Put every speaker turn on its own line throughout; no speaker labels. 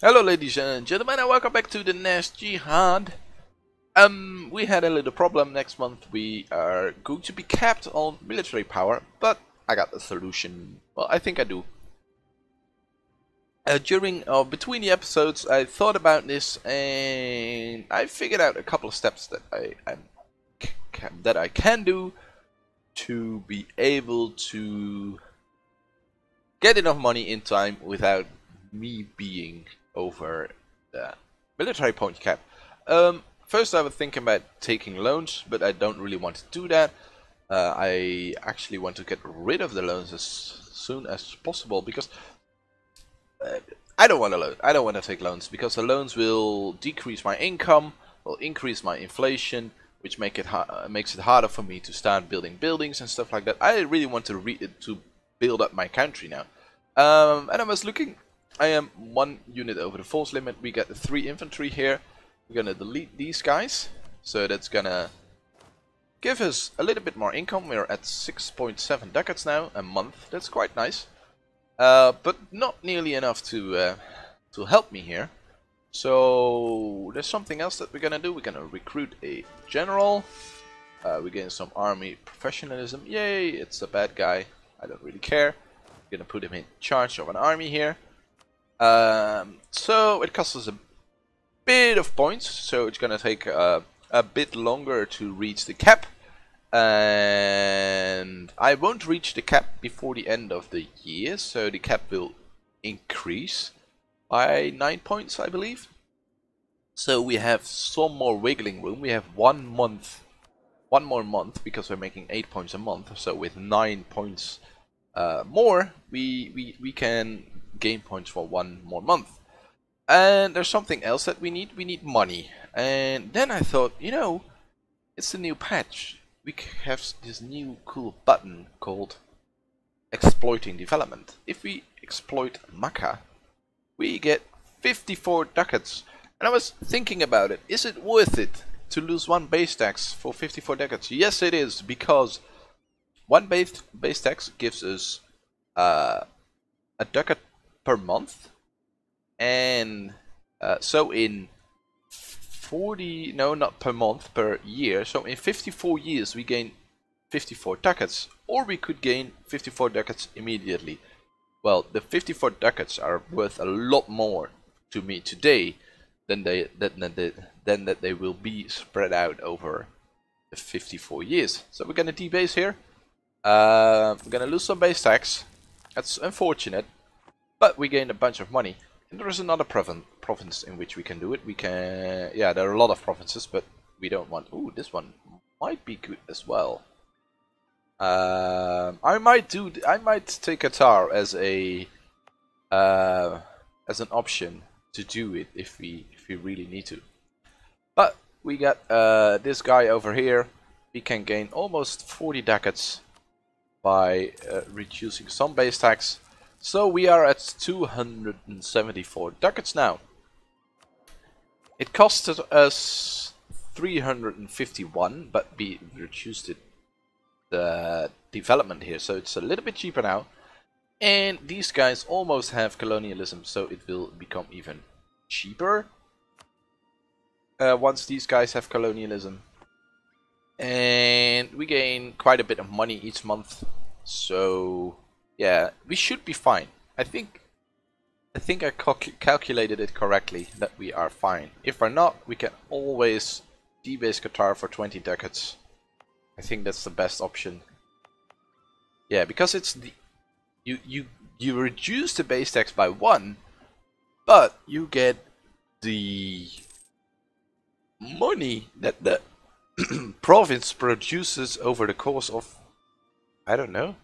Hello ladies and gentlemen and welcome back to the Najd Jihad. We had a little problem. Next month we are going to be capped on military power, but I got the solution. Well, I think I do. Between the episodes I thought about this and I figured out a couple of steps that I can do to be able to get enough money in time without me being over the military point cap. First I was thinking about taking loans, but I don't really want to do that. I actually want to get rid of the loans as soon as possible because I don't want to loan. I don't want to take loans because the loans will decrease my income, will increase my inflation, which makes it harder for me to start building buildings and stuff like that. I really want to build up my country now. And I was looking. I am 1 unit over the force limit. We got the 3 infantry here. We're gonna delete these guys, so that's gonna give us a little bit more income. We're at 6.7 ducats now a month. That's quite nice, but not nearly enough to help me here. So there's something else that we're gonna do. We're gonna recruit a general. We're getting some army professionalism. Yay! It's a bad guy. I don't really care. We're gonna put him in charge of an army here. So it costs us a bit of points, so it's gonna take a bit longer to reach the cap, and I won't reach the cap before the end of the year, so the cap will increase by 9 points, I believe. So we have some more wiggling room. We have 1 more month, because we're making 8 points a month. So with 9 points more, we can gain points for 1 more month. And there's something else that we need money. And then I thought, you know, it's a new patch. We have this new cool button called exploiting development. If we exploit Maca, we get 54 ducats. And I was thinking about it. Is it worth it to lose 1 base tax for 54 ducats? Yes, it is, because 1 base tax gives us a ducat per month, and so in 40, no, not per month, per year. So in 54 years we gain 54 ducats, or we could gain 54 ducats immediately. Well, the 54 ducats are worth a lot more to me today than that they will be spread out over the 54 years. So we're gonna debase here. We're gonna lose some base tax. That's unfortunate, but we gain a bunch of money. And there is another province in which we can do it. We can, yeah, there are a lot of provinces, but we don't want. Ooh, this one might be good as well. I might take Qatar as an option to do it if we really need to. But we got this guy over here. We can gain almost 40 ducats by reducing some base tax. So we are at 274 ducats now. It costed us 351, but we reduced the development here, so it's a little bit cheaper now. And these guys almost have colonialism, so it will become even cheaper once these guys have colonialism. And we gain quite a bit of money each month, so yeah, we should be fine. I think I calculated it correctly that we are fine. If we're not, we can always debase Qatar for 20 ducats. I think that's the best option. Yeah, because it's the you reduce the base tax by 1, but you get the money that the province produces over the course of, I don't know,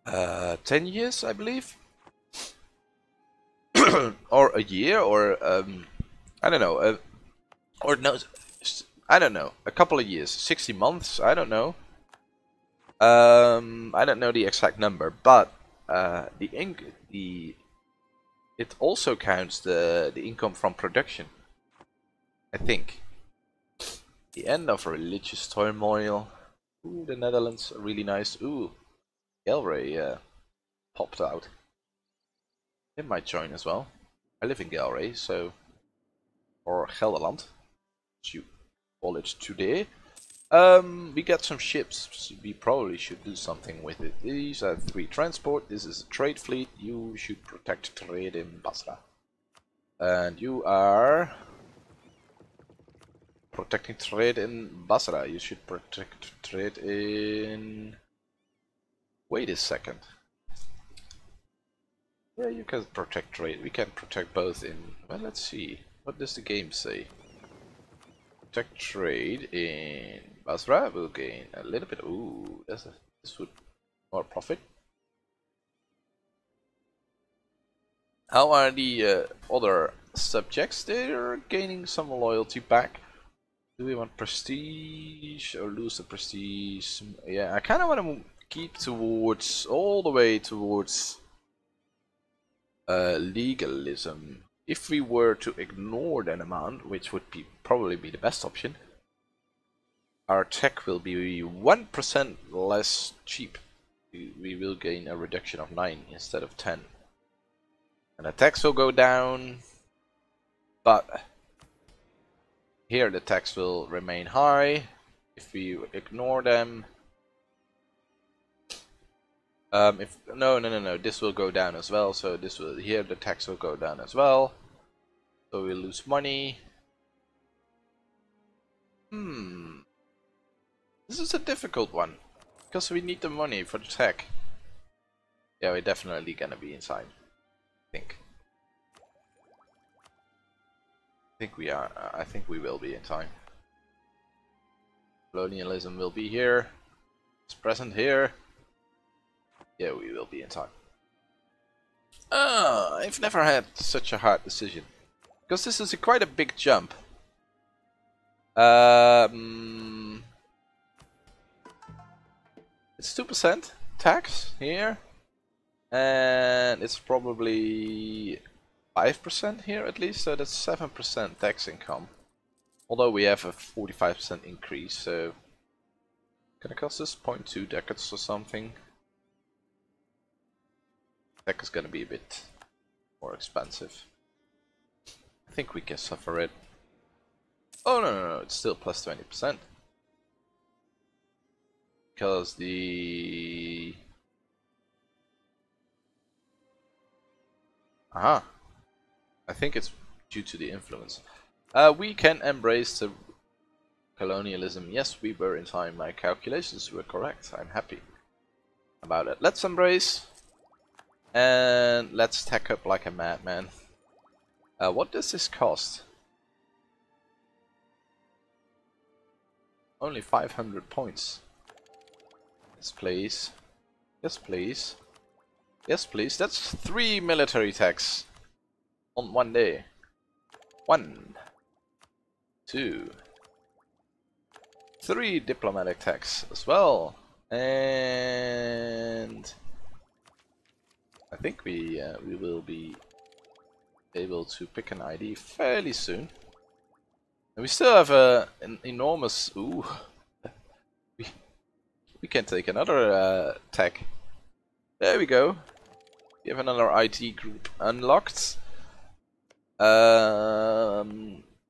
10 years, I believe, or a year, or I don't know, or no, I don't know, a couple of years, 60 months, I don't know. I don't know the exact number, but it also counts the income from production, I think. The end of religious turmoil. Ooh, the Netherlands are really nice. Ooh, Galway popped out. It might join as well. I live in Galway, so, or Gelderland, as you call it today. We got some ships. So we probably should do something with it. These are 3 transport. This is a trade fleet. You should protect trade in Basra. And you are protecting trade in Basra. You should protect trade in... Wait a second. Yeah, you can protect trade. We can protect both in... Well, let's see. What does the game say? Protect trade in Basra will gain a little bit. Ooh, this would more profit. How are the other subjects? They're gaining some loyalty back. Do we want prestige or lose the prestige? Yeah, I kind of want to keep towards all the way towards legalism. If we were to ignore that amount, which would be probably be the best option, our tech will be 1% less cheap. We will gain a reduction of 9 instead of 10. And the tax will go down, but here the tax will remain high if we ignore them. No, this will go down as well. So this will, here the tax will go down as well. So we lose money. This is a difficult one because we need the money for the tech. Yeah, we're definitely gonna be inside. I think we are. I think we will be in time. Colonialism will be here. It's present here. Yeah, we will be in time. I've never had such a hard decision because this is quite a big jump. It's 2% tax here, and it's probably 5% here at least, so that's 7% tax income. Although we have a 45% increase, so gonna cost us 0.2 decades or something. Tech is gonna be a bit more expensive. I think we can suffer it. Oh no, it's still plus 20%. Because the... Aha. I think it's due to the influence. We can embrace the colonialism. Yes, we were in time. My calculations were correct. I'm happy about it. Let's embrace. And let's tack up like a madman. What does this cost? Only 500 points. Yes, please. Yes, please. Yes, please. That's 3 military tax on one day. 1, 2, 3 diplomatic tax as well. And I think we will be able to pick an ID fairly soon. And we still have an enormous... Ooh. We can take another tech. There we go. We have another IT group unlocked.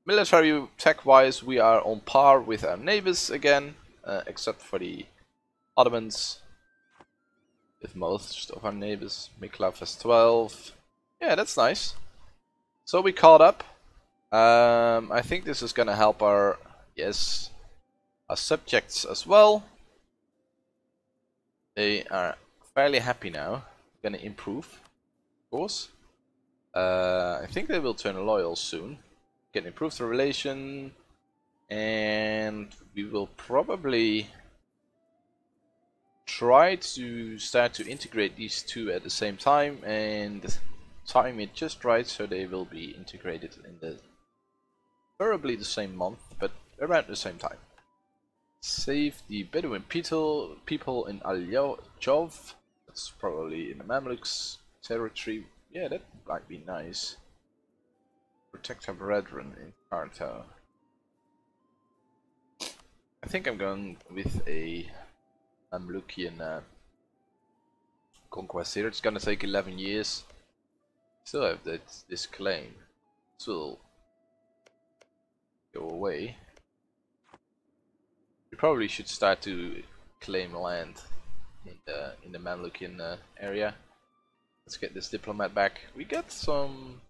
Military tech-wise, we are on par with our neighbors again, except for the Ottomans. With most of our neighbors, Miklav has 12. Yeah, that's nice. So we caught up. I think this is gonna help our our subjects as well. They are fairly happy now. Gonna improve, of course. I think they will turn loyal soon. Can improve the relation, and we will probably try to start to integrate these two at the same time and time it just right so they will be integrated in the preferably the same month, but around the same time. Save the Bedouin people in Al-Jov. That's probably in the Mamluks territory. Yeah, that might be nice. Protect our brethren in Karta. I think I'm going with a Mamlukian conquest here. It's gonna take 11 years. Still have this claim. This will go away. We probably should start to claim land in the Mamlukian area. Let's get this diplomat back. We got some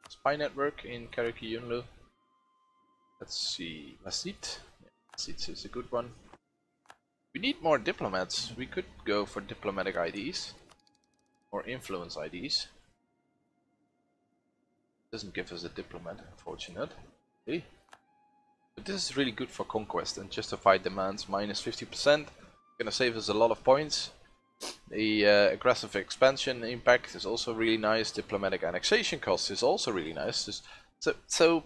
spy network in Karakoyunlu. Let's see, Lasit. Yeah, Lasit is a good one. We need more diplomats. We could go for diplomatic IDs or influence IDs. Doesn't give us a diplomat, unfortunately. But this is really good for conquest and justified demands minus 50%. Gonna save us a lot of points. The aggressive expansion impact is also really nice. Diplomatic annexation cost is also really nice. So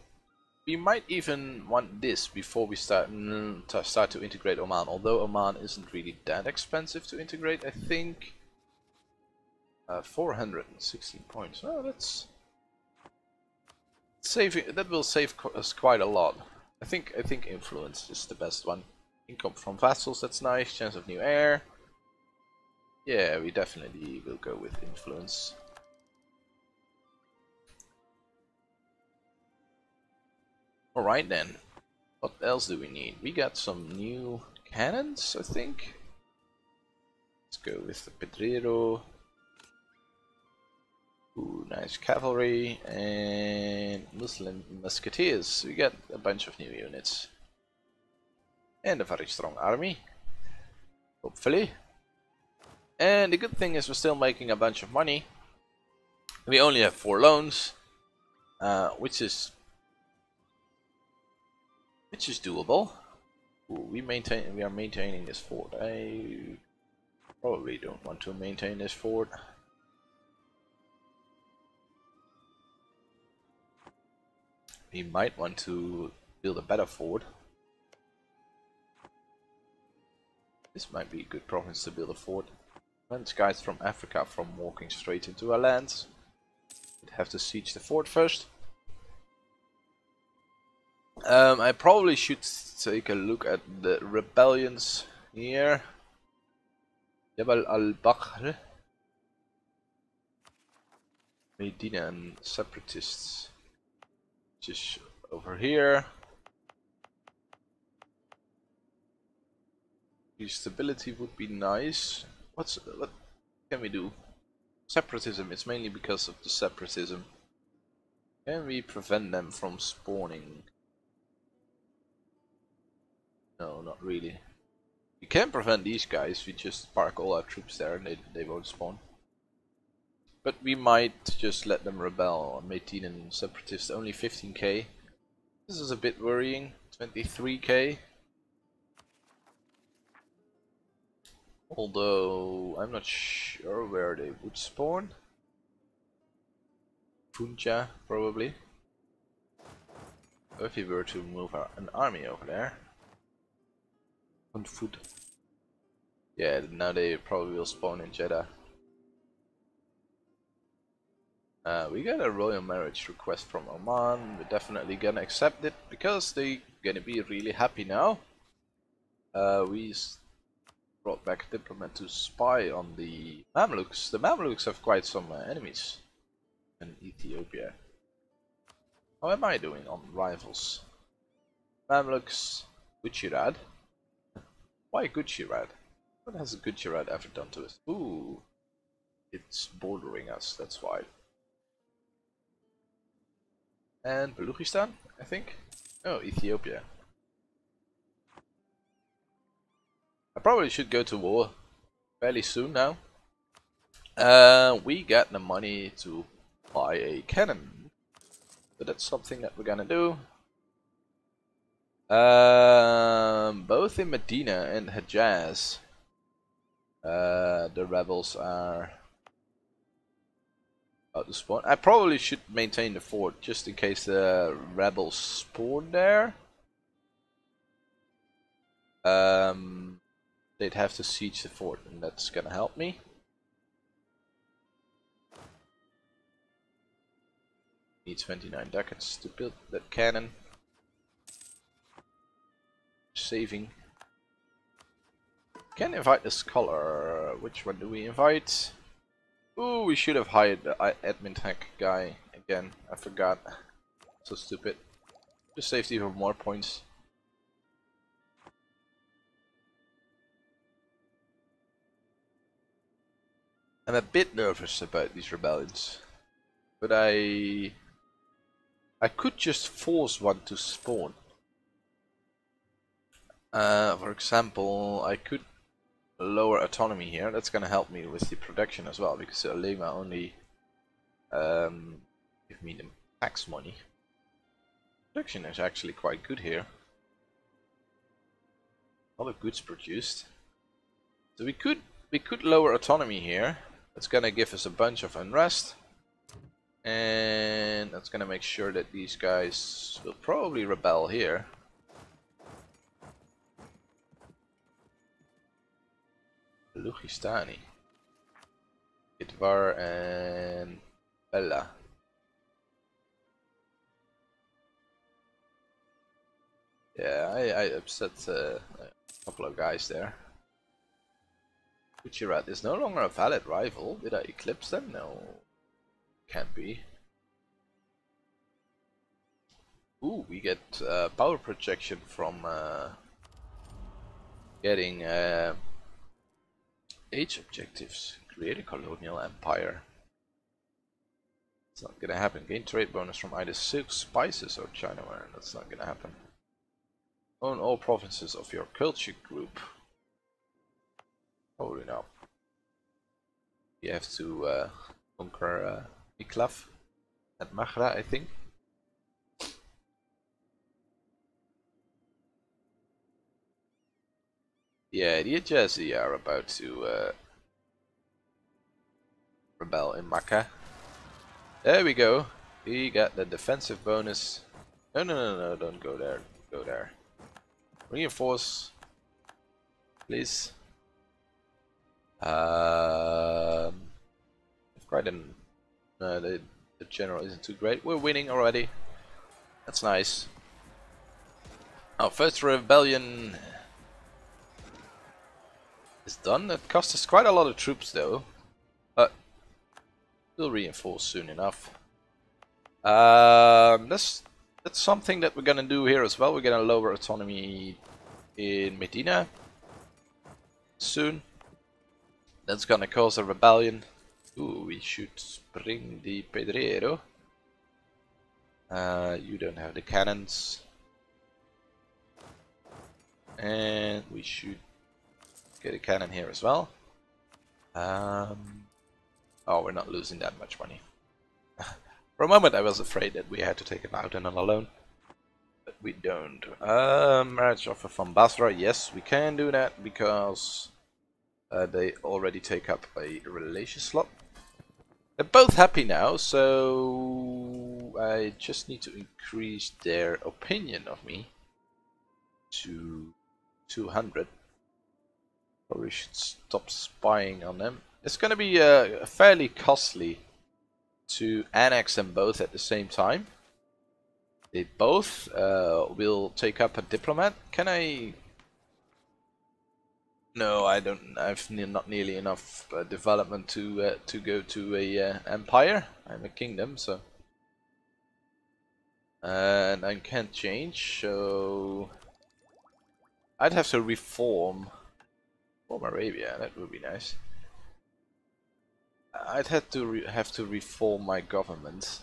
we might even want this before we start to integrate Oman. Although Oman isn't really that expensive to integrate, I think. 416 points. Oh, that's saving. That will save us quite a lot. I think influence is the best one. Income from vassals, that's nice. Chance of new heir. Yeah, we definitely will go with influence. Alright then. What else do we need? We got some new cannons, I think. Let's go with the Pedrero. Ooh, nice cavalry and Muslim musketeers. We got a bunch of new units. And a very strong army. Hopefully. And the good thing is we're still making a bunch of money. We only have 4 loans. Which is doable. Ooh, we are maintaining this fort. I probably don't want to maintain this fort. We might want to build a better fort. This might be a good province to build a fort. Prevents guys from Africa from walking straight into our lands. We'd have to siege the fort first. I probably should take a look at the rebellions here. Jabal al-Bakr, Medina and separatists. Just over here. Stability would be nice. What can we do? Separatism. It's mainly because of the separatism. Can we prevent them from spawning? No, not really. We can prevent these guys. We just park all our troops there and they won't spawn. But we might just let them rebel. Metin and separatists only 15k. This is a bit worrying. 23k. Although I'm not sure where they would spawn. Funcha probably. If we were to move an army over there. On foot. Yeah, now they probably will spawn in Jeddah. We got a royal marriage request from Oman. We're definitely gonna accept it because they're gonna be really happy now. We brought back a diplomat to spy on the Mamluks. The Mamluks have quite some enemies in Ethiopia. How am I doing on rivals? Mamluks, Gujarat. Why Gujarat? What has Gujarat ever done to us? Ooh, it's bordering us, that's why. And Balochistan, I think. Oh, Ethiopia. I probably should go to war fairly soon now. We got the money to buy a cannon. So that's something that we're gonna do. Both in Medina and Hejaz, the rebels are about to spawn. I probably should maintain the fort just in case the rebels spawn there. They'd have to siege the fort, and that's gonna help me. Need 29 ducats to build that cannon. Saving. Can invite the scholar. Which one do we invite? Ooh, we should have hired the admin tech guy again. I forgot. So stupid. Just saved even more points. I'm a bit nervous about these rebellions, but I could just force one to spawn. For example, I could lower autonomy here. That's gonna help me with the production as well, because Lema only give me the tax money. Production is actually quite good here. A lot of goods produced. So we could lower autonomy here. That's gonna give us a bunch of unrest, and that's gonna make sure that these guys will probably rebel here. Lugistani, Idvar and Bella. Yeah, I upset a couple of guys there. Gujarat is no longer a valid rival. Did I eclipse them? No. Can't be. Ooh, we get power projection from getting age objectives. Create a colonial empire. It's not gonna happen. Gain trade bonus from either silk, spices, or Chinaware. That's not gonna happen. Own all provinces of your culture group. Holy no. You have to conquer Iklaf at Maghra, I think. Yeah, the Ajazi are about to rebel in Makkah. There we go. We got the defensive bonus. No, no, no, no, don't go there. Go there. Reinforce, please. Quite an. The general isn't too great. We're winning already. That's nice. Our first rebellion is done. It cost us quite a lot of troops though, but we'll reinforce soon enough. That's something that we're gonna do here as well. We're gonna lower autonomy in Medina soon. That's gonna cause a rebellion. Ooh, we should bring the Pedrero. You don't have the cannons. And we should get a cannon here as well. Oh, we're not losing that much money. For a moment I was afraid that we had to take him out on a loan. But we don't. Marriage offer from Basra. Yes, we can do that because they already take up a relation slot. They're both happy now, so I just need to increase their opinion of me to 200. Probably should stop spying on them. It's going to be fairly costly to annex them both at the same time. They both will take up a diplomat. Can I? No, I don't. I've not nearly enough development to go to a empire. I'm a kingdom, so and I can't change. So I'd have to reform Arabia. That would be nice. I'd have to reform my government.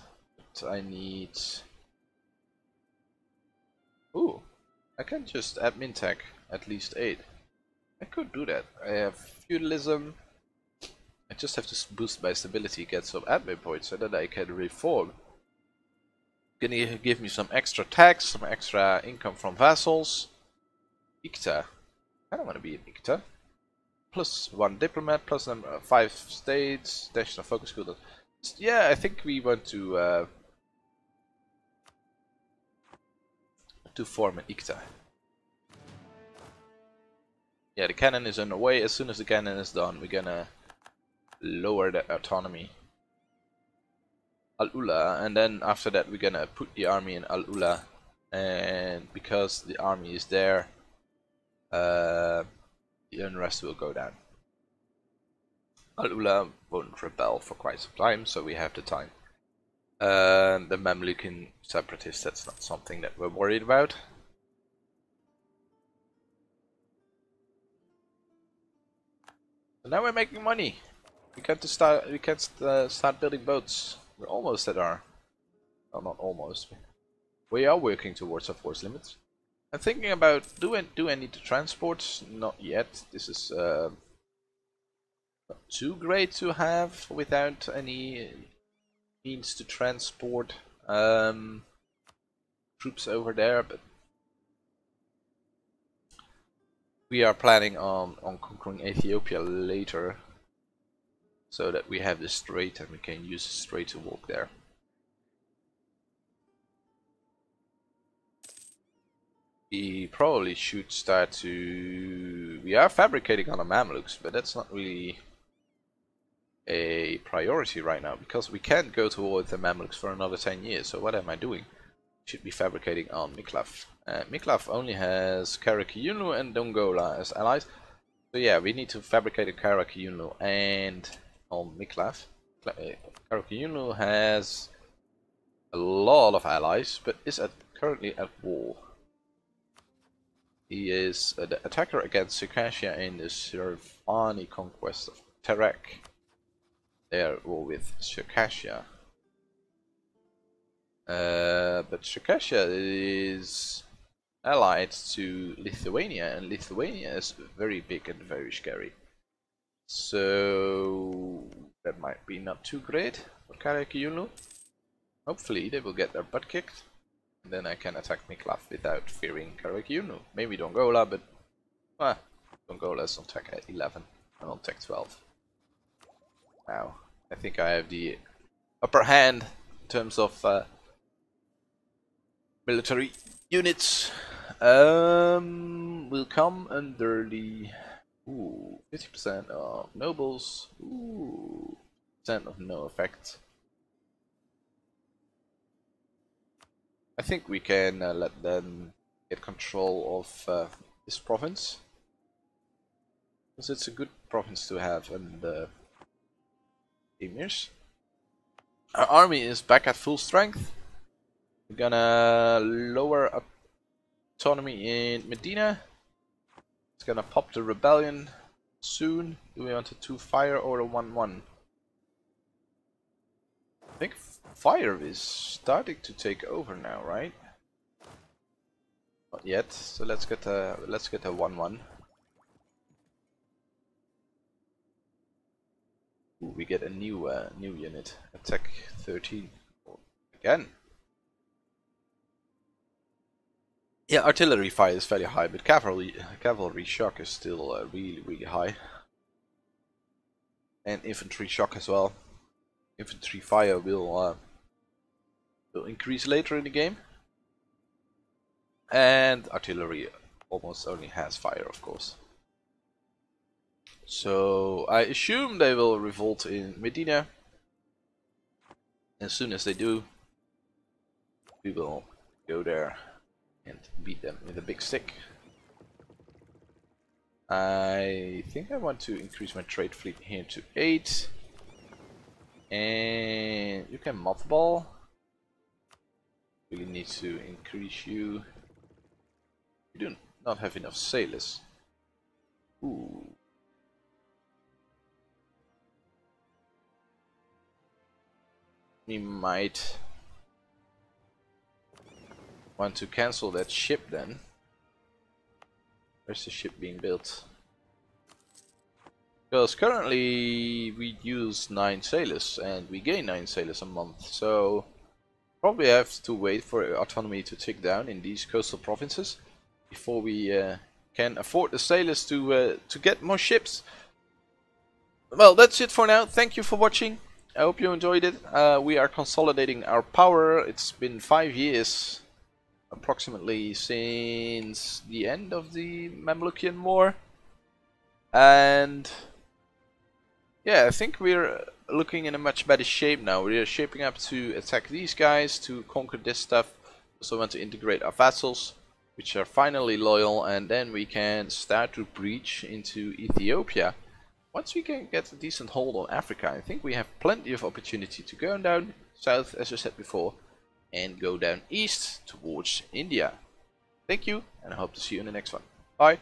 But I need. Ooh, I can just admin tech at least 8. I could do that. I have feudalism. I just have to boost my stability, get some admin points so that I can reform. Gonna give me some extra tax, some extra income from vassals. Ikta. I don't want to be in Ikta. Plus 1 diplomat, plus 5 states, national focus school. Yeah, I think we want to form an Ikta. Yeah, the cannon is on the way. As soon as the cannon is done, we're gonna lower the autonomy. Al-Ula, and then after that we're gonna put the army in Al-Ula, and because the army is there, the unrest will go down. Al-Ula won't rebel for quite some time, so we have the time. The Mamlukan separatists, that's not something that we're worried about. So now we're making money. We can start building boats. We're almost at our... well, not almost. We are working towards our force limits. I'm thinking about, do I need to transport? Not yet. This is not too great to have without any means to transport troops over there, but we are planning on conquering Ethiopia later, so that we have the strait and we can use the strait to walk there. We probably should start to... we are fabricating on the Mamluks, but that's not really a priority right now, because we can't go to war with the Mamluks for another 10 years, so what am I doing? Should be fabricating on Miklav. Miklav only has Karakiyunlu and Dongola as allies, so yeah, we need to fabricate a Karakiyunlu and on Miklav. Karakiyunlu has a lot of allies, but is currently at war. He is the attacker against Circassia in the Servani conquest of Terek. They are at war with Circassia. But Circassia is allied to Lithuania, and Lithuania is very big and very scary. So that might be not too great for Karakiyunlu. Hopefully they will get their butt kicked, and then I can attack Miklav without fearing Karakiyunlu. Maybe Dongola, but Dongola is on tech at 11 and on tech 12. Now, I think I have the upper hand in terms of military units. Will come under the 50% of nobles. 10% of no effect. I think we can let them get control of this province, because it's a good province to have, and emirs. Our army is back at full strength. We're gonna lower autonomy in Medina. It's gonna pop the rebellion soon. Do we want a 2-fire or a 1-1? I think fire is starting to take over now, right? Not yet. So let's get a 1-1. We get a new unit. Attack 13 again. Yeah, artillery fire is very high, but cavalry shock is still really high, and infantry shock as well. Infantry fire will increase later in the game, and artillery almost only has fire, of course. So I assume they will revolt in Medina. As soon as they do, we will go there and beat them with a big stick. I think I want to increase my trade fleet here to 8. And you can mothball. Really need to increase you. You do not have enough sailors. Ooh. We might want to cancel that ship then. Where's the ship being built? Because currently we use 9 sailors and we gain 9 sailors a month, so probably have to wait for autonomy to tick down in these coastal provinces before we can afford the sailors to get more ships. Well, that's it for now. Thank you for watching. I hope you enjoyed it. We are consolidating our power. It's been 5 years approximately since the end of the Mamlukian War, and yeah, I think we're looking in a much better shape now. We're shaping up to attack these guys, to conquer this stuff. Also want to integrate our vassals, which are finally loyal, and then we can start to breach into Ethiopia. once we can get a decent hold on Africa, I think we have plenty of opportunity to go down south, as I said before, and go down east towards India. Thank you, and I hope to see you in the next one. Bye.